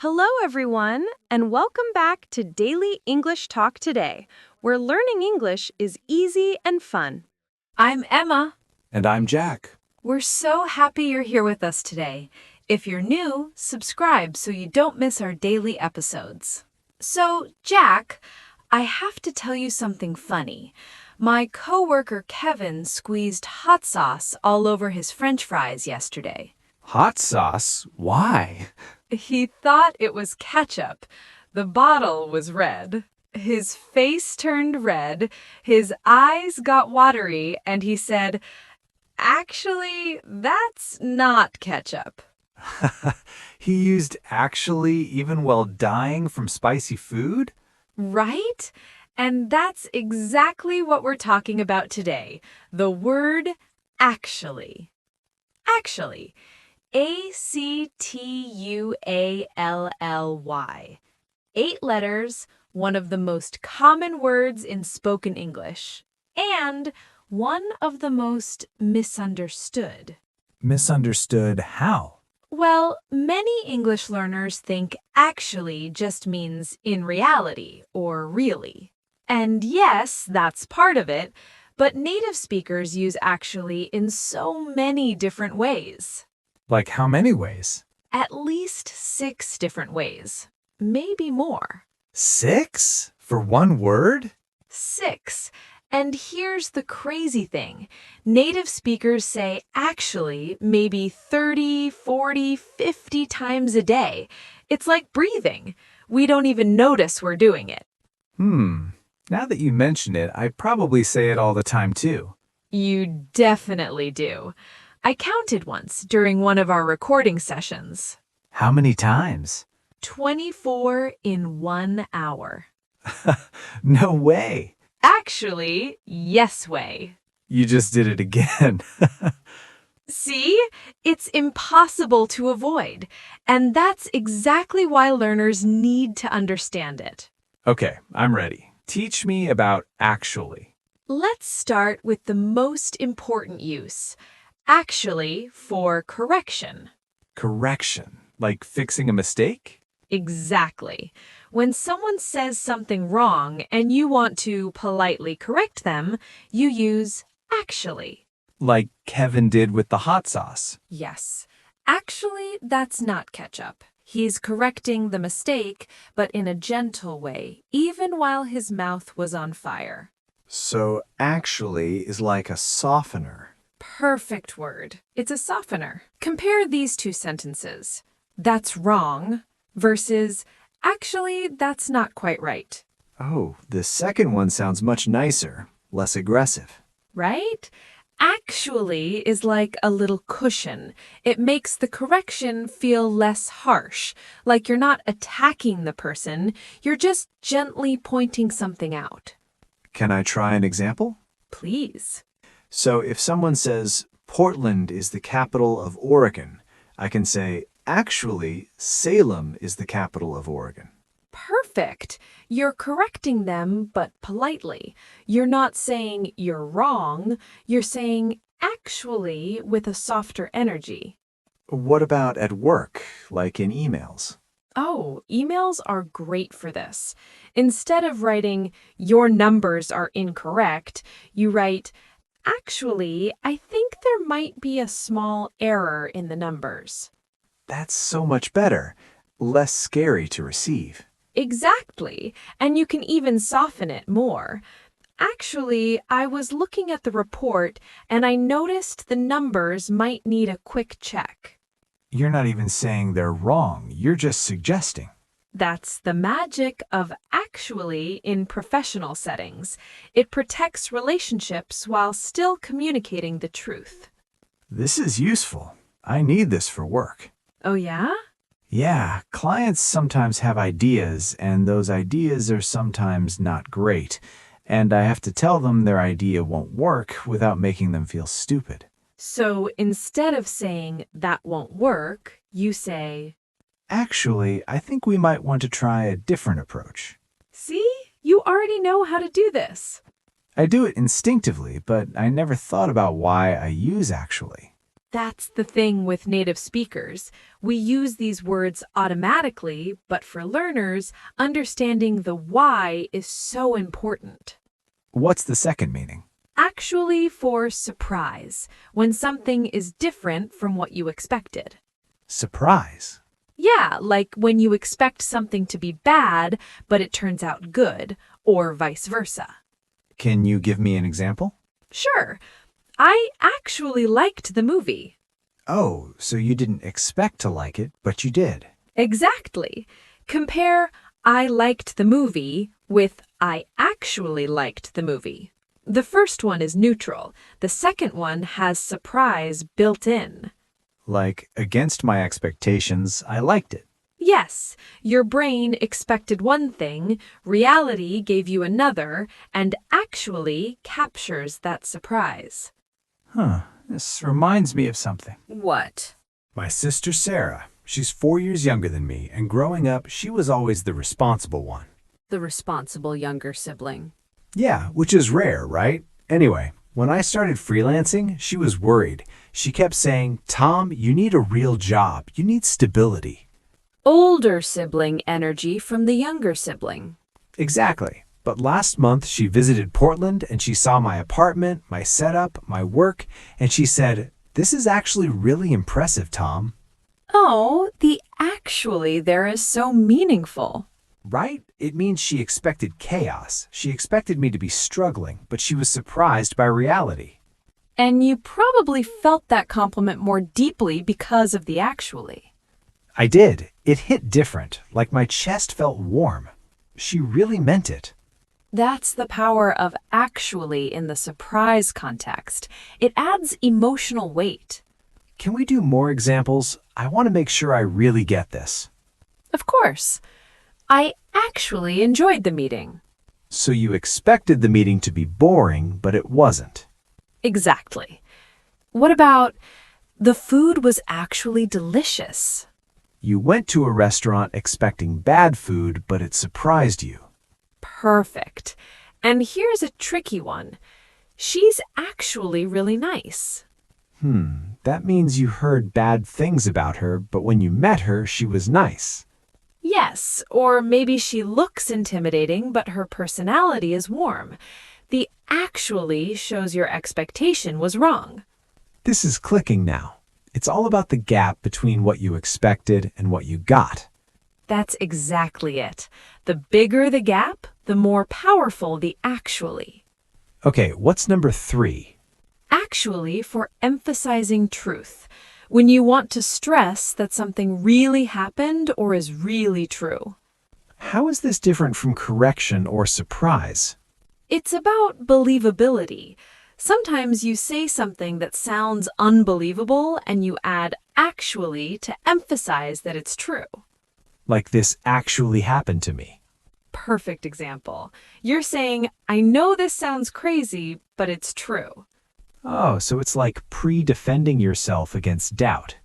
Hello, everyone, and welcome back to Daily English Talk Today, where learning English is easy and fun. I'm Emma. And I'm Jack. We're so happy you're here with us today. If you're new, subscribe so you don't miss our daily episodes. So, Jack, I have to tell you something funny. My coworker Kevin squeezed hot sauce all over his French fries yesterday. Hot sauce? Why? He thought it was ketchup. The bottle was red. His face turned red, his eyes got watery, and he said, "Actually, that's not ketchup." He used actually even while dying from spicy food? Right? And that's exactly what we're talking about today. The word actually. Actually. A-C-T-U-A-L-L-Y. 8 letters, one of the most common words in spoken English, and one of the most misunderstood. Misunderstood how? Well, many English learners think actually just means in reality or really. And yes, that's part of it, but native speakers use actually in so many different ways. Like how many ways? At least 6 different ways. Maybe more. 6? For one word? 6. And here's the crazy thing. Native speakers say actually maybe 30, 40, 50 times a day. It's like breathing. We don't even notice we're doing it. Now that you mention it, I probably say it all the time too. You definitely do. I counted once during one of our recording sessions. How many times? 24 in 1 hour. No way. Actually, yes way. You just did it again. See? It's impossible to avoid. And that's exactly why learners need to understand it. Okay, I'm ready. Teach me about actually. Let's start with the most important use. Actually for correction. Correction. Like fixing a mistake? Exactly. When someone says something wrong and you want to politely correct them, you use actually. Like Kevin did with the hot sauce. Yes. Actually, that's not ketchup. He's correcting the mistake, but in a gentle way, even while his mouth was on fire. So actually is like a softener. Perfect word. It's a softener. Compare these 2 sentences. That's wrong versus actually, that's not quite right. Oh, the second one sounds much nicer, less aggressive. Right? Actually is like a little cushion. It makes the correction feel less harsh, like you're not attacking the person, you're just gently pointing something out. Can I try an example? Please. So if someone says, Portland is the capital of Oregon, I can say, actually, Salem is the capital of Oregon. Perfect. You're correcting them, but politely. You're not saying you're wrong. You're saying actually with a softer energy. What about at work, like in emails? Oh, emails are great for this. Instead of writing, your numbers are incorrect, you write, actually, I think there might be a small error in the numbers. That's so much better, less scary to receive. Exactly, and you can even soften it more. Actually, I was looking at the report and I noticed the numbers might need a quick check. You're not even saying they're wrong. You're just suggesting. That's the magic of actually in professional settings. It protects relationships while still communicating the truth. This is useful. I need this for work. Oh yeah? Yeah, clients sometimes have ideas, and those ideas are sometimes not great. And I have to tell them their idea won't work without making them feel stupid. So instead of saying that won't work, you say, Actually, I think we might want to try a different approach. see, you already know how to do this. I do it instinctively, but I never thought about why I use actually. That's the thing with native speakers. We use these words automatically, but for learners, understanding the why is so important. What's the second meaning? Actually, for surprise, when something is different from what you expected. Surprise. Yeah, like when you expect something to be bad, but it turns out good, or vice versa. Can you give me an example? Sure, I actually liked the movie. Oh, so you didn't expect to like it, but you did. Exactly. Compare I liked the movie with I actually liked the movie. The first one is neutral. The second one has surprise built in. Like, against my expectations, I liked it. Yes, your brain expected one thing, reality gave you another, and actually captures that surprise. This reminds me of something. What? My sister Sarah. She's 4 years younger than me, and growing up, she was always the responsible one. The responsible younger sibling. Yeah, which is rare, right? Anyway, when I started freelancing, she was worried. She kept saying, "Tom, you need a real job. You need stability." Older sibling energy from the younger sibling. Exactly. But last month, she visited Portland and she saw my apartment, my setup, my work, and she said, "This is actually really impressive, Tom." Oh, the actually there is so meaningful. Right? It means she expected chaos. She expected me to be struggling, but she was surprised by reality. And you probably felt that compliment more deeply because of the actually. I did. It hit different, like my chest felt warm. She really meant it. That's the power of actually in the surprise context. It adds emotional weight. Can we do more examples? I want to make sure I really get this. Of course. I actually enjoyed the meeting. So you expected the meeting to be boring, but it wasn't. Exactly. What about the food was actually delicious? You went to a restaurant expecting bad food, but it surprised you. Perfect. And here's a tricky one. She's actually really nice. That means you heard bad things about her, but when you met her, she was nice. Yes, or maybe she looks intimidating, but her personality is warm. The actually shows your expectation was wrong. This is clicking now. It's all about the gap between what you expected and what you got. That's exactly it. The bigger the gap, the more powerful the actually. Okay, what's number 3? Actually for emphasizing truth. When you want to stress that something really happened or is really true. How is this different from correction or surprise? It's about believability. Sometimes you say something that sounds unbelievable and you add actually to emphasize that it's true. Like this actually happened to me. Perfect example. You're saying, I know this sounds crazy, but it's true. Oh, so it's like pre-defending yourself against doubt.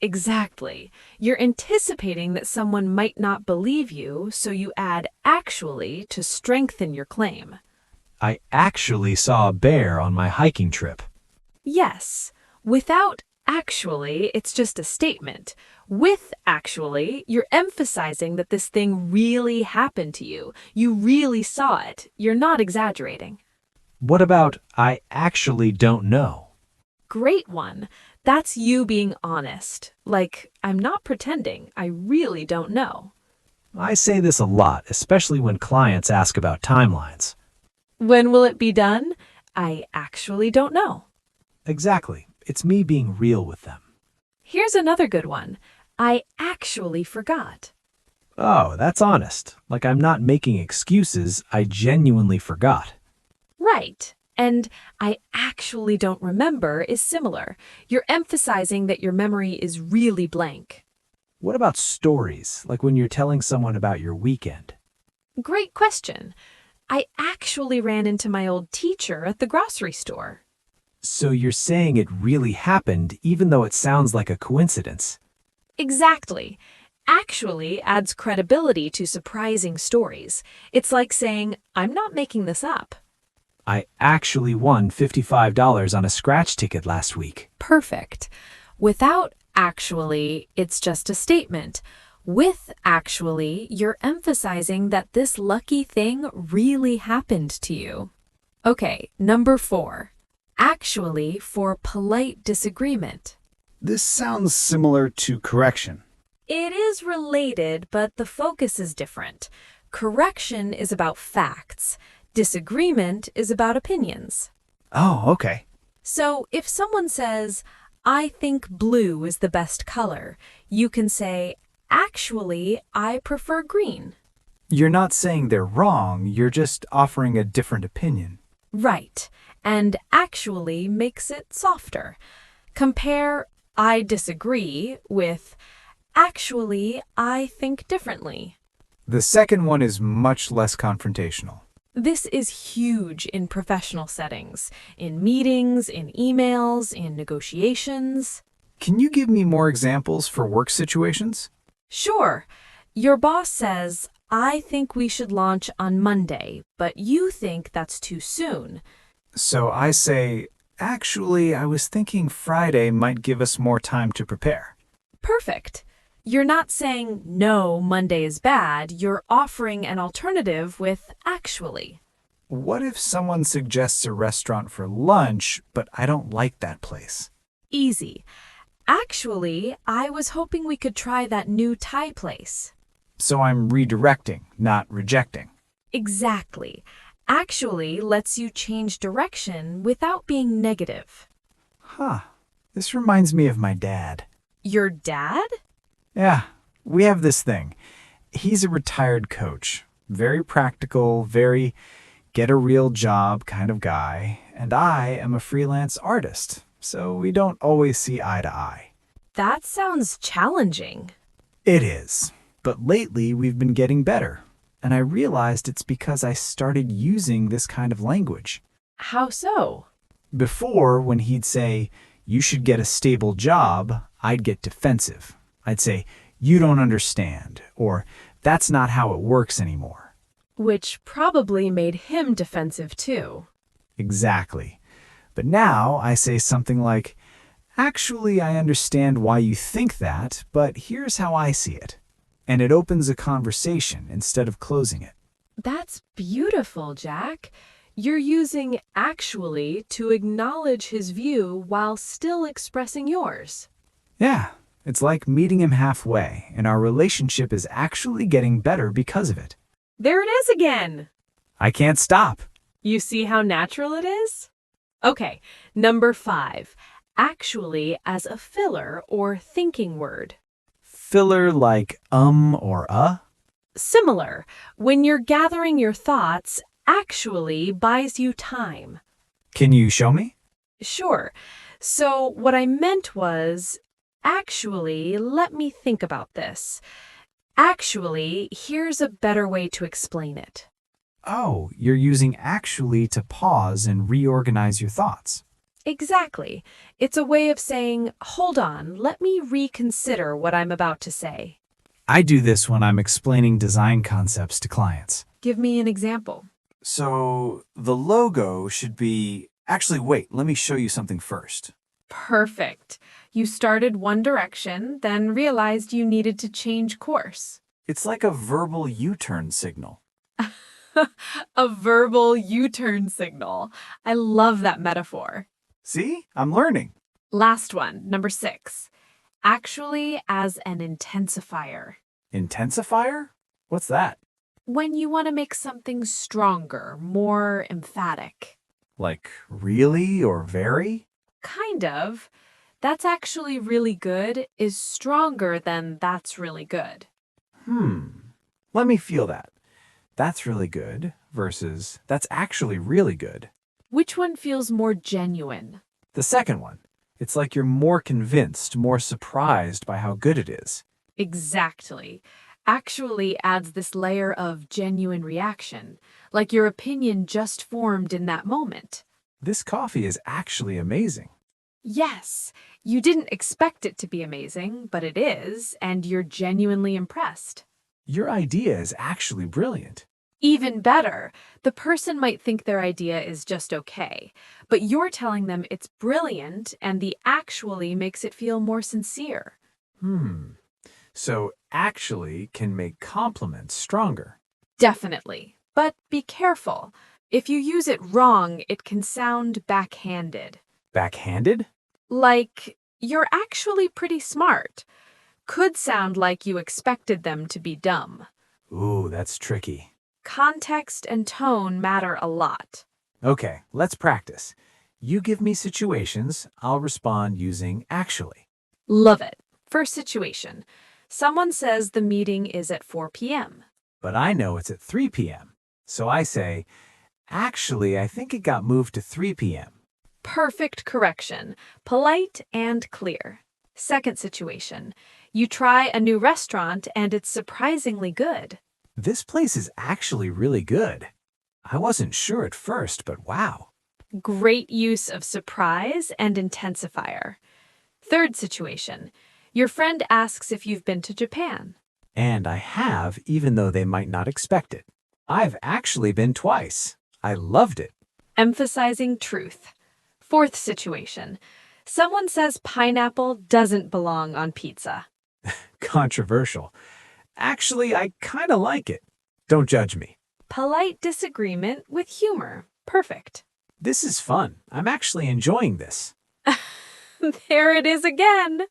Exactly. You're anticipating that someone might not believe you, so you add actually to strengthen your claim. I actually saw a bear on my hiking trip. Yes. Without actually, it's just a statement. With actually, you're emphasizing that this thing really happened to you. You really saw it. You're not exaggerating. What about I actually don't know? Great one. That's you being honest. Like, I'm not pretending. I really don't know. I say this a lot, especially when clients ask about timelines. When will it be done? I actually don't know. Exactly. It's me being real with them. Here's another good one. I actually forgot. Oh, that's honest. Like I'm not making excuses. I genuinely forgot. Right. And I actually don't remember is similar. You're emphasizing that your memory is really blank. What about stories, like when you're telling someone about your weekend? Great question. I actually ran into my old teacher at the grocery store. So you're saying it really happened, even though it sounds like a coincidence. Exactly. Actually adds credibility to surprising stories. It's like saying, I'm not making this up. I actually won $55 on a scratch ticket last week. Perfect. Without actually, it's just a statement. With actually, you're emphasizing that this lucky thing really happened to you. Okay, number 4. Actually for polite disagreement. This sounds similar to correction. It is related, but the focus is different. Correction is about facts. Disagreement is about opinions. Oh, okay. So if someone says, I think blue is the best color, you can say, actually, I prefer green. You're not saying they're wrong, you're just offering a different opinion. Right, and actually makes it softer. Compare I disagree with actually I think differently. The second one is much less confrontational. This is huge in professional settings, in meetings, in emails, in negotiations. Can you give me more examples for work situations? Sure, your boss says, I think we should launch on Monday, but you think that's too soon. So I say, actually, I was thinking Friday might give us more time to prepare. Perfect. You're not saying, no, Monday is bad. You're offering an alternative with actually. What if someone suggests a restaurant for lunch, but I don't like that place? Easy. Actually, I was hoping we could try that new Thai place. So I'm redirecting, not rejecting. Exactly. Actually lets you change direction without being negative. Huh. This reminds me of my dad. Your dad? Yeah, we have this thing. He's a retired coach. Very practical, very get a real job kind of guy. And I am a freelance artist, so we don't always see eye to eye. That sounds challenging. It is. But lately we've been getting better. And I realized it's because I started using this kind of language. How so? Before, when he'd say, you should get a stable job, I'd get defensive. I'd say, you don't understand, or that's not how it works anymore. Which probably made him defensive too. Exactly. But now I say something like, actually, I understand why you think that, but here's how I see it. And it opens a conversation instead of closing it. That's beautiful, Jack. You're using actually to acknowledge his view while still expressing yours. Yeah, it's like meeting him halfway, and our relationship is actually getting better because of it. There it is again. I can't stop. You see how natural it is? Okay, number 5. Actually as a filler or thinking word. Filler like or Similar. When you're gathering your thoughts, actually buys you time. Can you show me? Sure. So what I meant was, actually, let me think about this. Actually, here's a better way to explain it. Oh, you're using actually to pause and reorganize your thoughts. Exactly. It's a way of saying, hold on, let me reconsider what I'm about to say. I do this when I'm explaining design concepts to clients. Give me an example. So the logo should be... Actually, wait, let me show you something first. Perfect. You started one direction, then realized you needed to change course. It's like a verbal U-turn signal. A verbal U-turn signal. I love that metaphor. See? I'm learning. Last one, number 6. Actually as an intensifier. Intensifier? What's that? When you want to make something stronger, more emphatic. Like really or very? Kind of. That's actually really good is stronger than that's really good. Let me feel that. That's really good versus that's actually really good. Which one feels more genuine? The second one. It's like you're more convinced, more surprised by how good it is. Exactly. Actually adds this layer of genuine reaction, like your opinion just formed in that moment. This coffee is actually amazing. Yes, you didn't expect it to be amazing, but it is, and you're genuinely impressed. Your idea is actually brilliant. Even better, the person might think their idea is just okay, but you're telling them it's brilliant and the actually makes it feel more sincere. So actually can make compliments stronger. Definitely. But be careful. If you use it wrong, it can sound backhanded. Backhanded? Like, you're actually pretty smart. Could sound like you expected them to be dumb. Ooh, that's tricky. Context and tone matter a lot. Okay, let's practice. You give me situations, I'll respond using actually. Love it. First situation. Someone says the meeting is at 4 p.m. But I know it's at 3 p.m. So I say, actually, I think it got moved to 3 p.m. Perfect correction. Polite and clear. Second situation. You try a new restaurant and it's surprisingly good. This place is actually really good. I wasn't sure at first, but wow. Great use of surprise and intensifier. Third situation. Your friend asks if you've been to Japan. And I have, even though they might not expect it. I've actually been twice. I loved it. Emphasizing truth. Fourth situation. Someone says pineapple doesn't belong on pizza. Controversial. Actually, I kind of like it. Don't judge me. Polite disagreement with humor. Perfect. This is fun. I'm actually enjoying this. There it is again.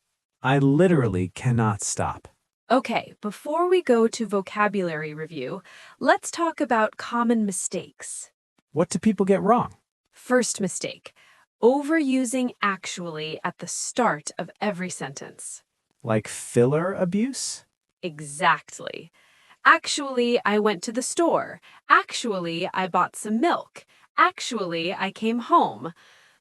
I literally cannot stop. Okay, before we go to vocabulary review, let's talk about common mistakes. What do people get wrong? First mistake. Overusing actually at the start of every sentence. Like filler abuse? Exactly. Actually, I went to the store. Actually, I bought some milk. Actually, I came home.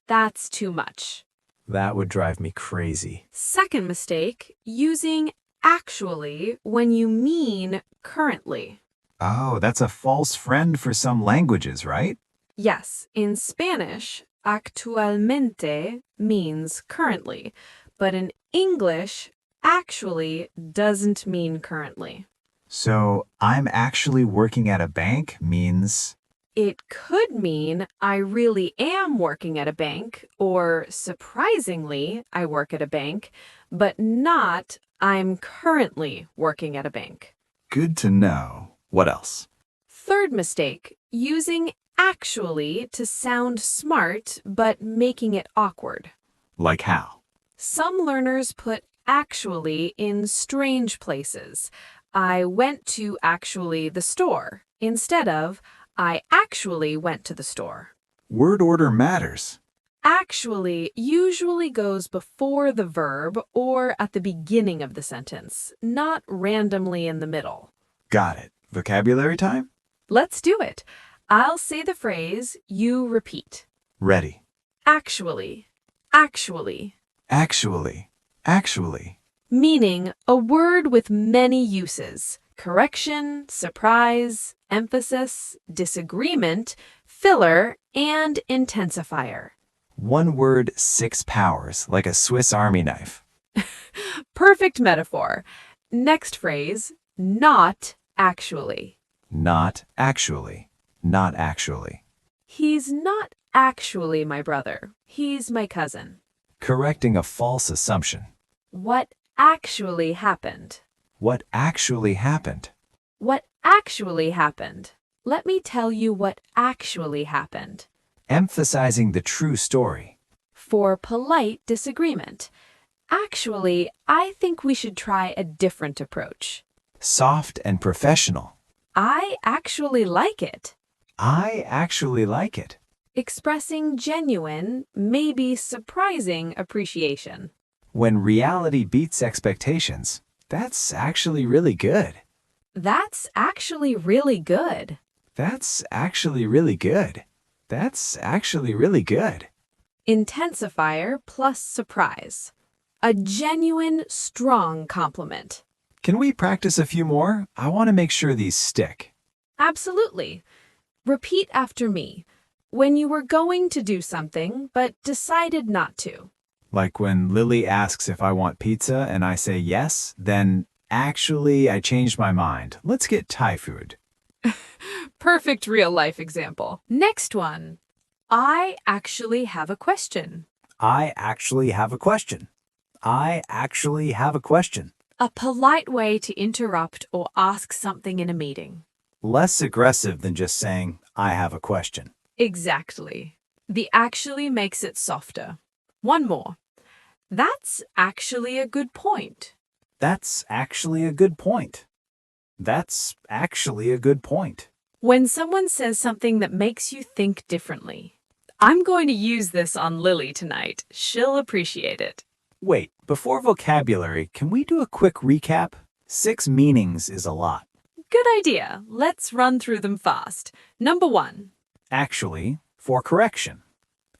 That's too much. That would drive me crazy. Second mistake, using actually when you mean currently. Oh, that's a false friend for some languages, right? Yes, in Spanish, actualmente means currently, but in English, actually doesn't mean currently. So, I'm actually working at a bank means It could mean I really am working at a bank, or surprisingly, I work at a bank, but not I'm currently working at a bank. good to know. What else? Third mistake, using actually to sound smart, but making it awkward. Like how? Some learners put actually in strange places. I went to actually the store instead of I actually went to the store. Word order matters. Actually usually goes before the verb or at the beginning of the sentence, not randomly in the middle. Got it. Vocabulary time? Let's do it. I'll say the phrase, you repeat. Ready. Actually, actually, Actually. Actually. meaning a word with many uses. Correction, surprise, emphasis, disagreement, filler, and intensifier. One word, 6 powers, like a Swiss Army knife. Perfect metaphor. Next phrase, not actually. Not actually. Not actually. He's not actually my brother. He's my cousin. Correcting a false assumption. What actually happened? What actually happened? What actually happened? Let me tell you what actually happened. Emphasizing the true story. For polite disagreement. Actually, I think we should try a different approach. Soft and professional. I actually like it. I actually like it. Expressing genuine, maybe surprising appreciation. When reality beats expectations, that's actually really good. That's actually really good. That's actually really good. That's actually really good. Intensifier plus surprise. A genuine, strong compliment. Can we practice a few more? I want to make sure these stick. Absolutely. Repeat after me. When you were going to do something, but decided not to. Like when Lily asks if I want pizza and I say yes, then actually I changed my mind. Let's get Thai food. Perfect real-life example. Next one. I actually have a question. I actually have a question. I actually have a question. A polite way to interrupt or ask something in a meeting. Less aggressive than just saying, I have a question. Exactly. The actually makes it softer. One more. That's actually a good point. That's actually a good point. That's actually a good point. When someone says something that makes you think differently. I'm going to use this on Lily tonight. She'll appreciate it. Wait, before vocabulary, can we do a quick recap? 6 meanings is a lot. Good idea. Let's run through them fast. Number 1. Actually, for correction.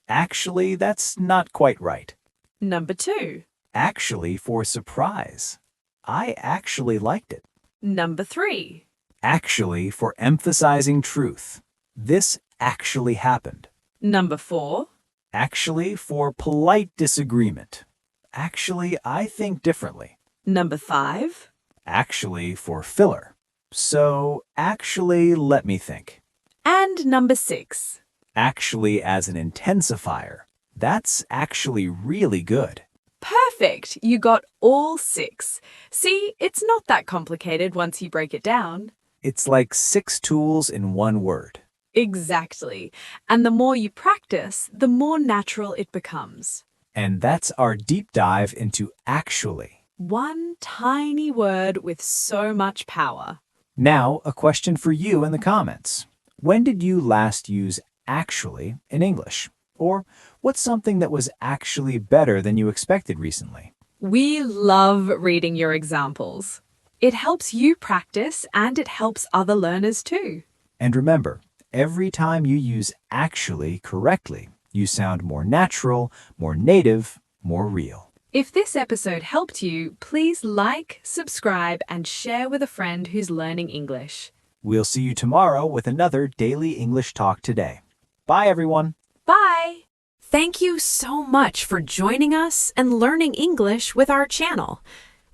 Actually, that's not quite right. Number 2. Actually, for surprise. I actually liked it. Number 3. Actually, for emphasizing truth. This actually happened. Number 4. Actually, for polite disagreement. Actually, I think differently. Number 5. Actually, for filler. So, actually, let me think. And number 6. Actually, as an intensifier. That's actually really good. Perfect. You got all 6. See, it's not that complicated once you break it down. It's like 6 tools in one word. Exactly. And the more you practice, the more natural it becomes. And that's our deep dive into actually. One tiny word with so much power. Now, a question for you in the comments. When did you last use actually in English? Or what's something that was actually better than you expected recently? We love reading your examples. It helps you practice and it helps other learners too. And remember, every time you use actually correctly, you sound more natural, more native, more real. If this episode helped you, please like, subscribe, and share with a friend who's learning English. We'll see you tomorrow with another Daily English Talk Today. Bye, everyone. Bye! Thank you so much for joining us and learning English with our channel.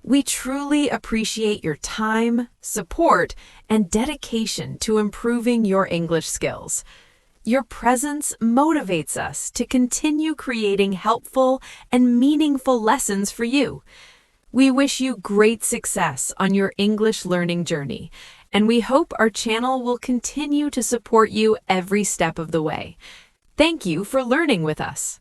We truly appreciate your time, support, and dedication to improving your English skills. Your presence motivates us to continue creating helpful and meaningful lessons for you. We wish you great success on your English learning journey, and we hope our channel will continue to support you every step of the way. Thank you for learning with us.